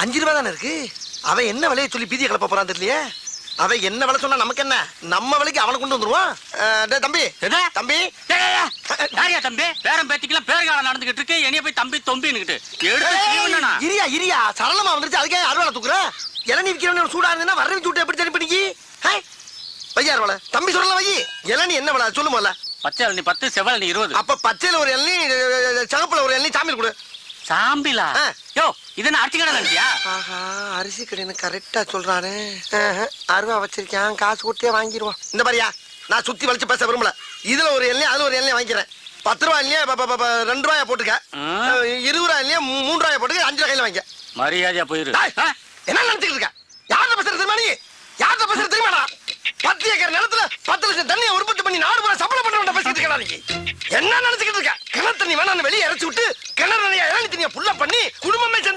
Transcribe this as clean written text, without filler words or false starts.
5 ரூபா தானே இருக்கு. அவன் என்ன விலையை சொல்லி பீதியை கிளப்ப போறான் தெரியலையே. அவன் என்ன விலை சொன்னா நமக்கு என்ன, நம்ம விலைக்கு அவனை கொண்டு வந்துருவான். தம்பி தம்பி யாரியா தம்பி? பேரம் பேத்திக்கலாம் பேர்காலம் நடந்துகிட்டு இருக்கு. என்னைய போய் தம்பி தொம்பின்னுகிட்டு இரியா இரியா சரளமா வந்துருச்சு. அதுக்கே அறுவாலை தூக்குற. இளநீ விற்கிறவன சூடா இருந்தா வரவி சூட்டு எப்படி தனி பண்ணிக்கி வையார் வள தம்பி சொல்லல வை. இளநீ என்ன விலை சொல்லு போல. பச்சை இளநீ 10, செவல் இளநீ 20. அப்ப பச்சையில ஒரு இளநீ, சகப்புல ஒரு இளநீ, சாமியில் கொடு. சாம்பிலா? யோ இது என்ன அரிசி கடை நினைச்சியா? ஆஹா அரிசி கடைன்னு கரெக்டா சொல்றானே. அருவா வச்சிருக்கேன், காசு கொடுத்தே வாங்கிடுவான். இந்த மாதிரியா நான் சுத்தி வளைச்சு பேச விரும்பல. இதுல ஒரு எண்ணெய் அதுல ஒரு எண்ணெய் வாங்கிக்கிறேன். 10 ரூபாய் இல்லையா 2 ரூபாயா போட்டுக்க. 20 ரூபாய் இல்லையா 3 ரூபாயா போட்டுக்க. 5 ரூபாய் கையில வாங்கிக்க. மரியாதையா போயிரு. என்ன நினைச்சுக்கிட்டு இருக்க? யார்கிட்ட பேசுற தெரியுமா நீ? யார்கிட்ட பேசுற தெரியுமாடா? 10 ஏக்கர் நிலத்துல 10 லட்சம் தண்ணியை உற்பத்தி பண்ணி நாடு பூரா சப்ளை பண்றவன்ட்ட பேசிட்டு இருக்கா நீ? என்ன நினைச்சுக்கிட்டு இருக்க? கிணத்து தண்ணி வேணான்னு வெளியே இறச்சி விட்டு கிணறு நிறைய இளநீ தண்ணியை புல்லா பண்ணி குடும்பமே சேர்ந்து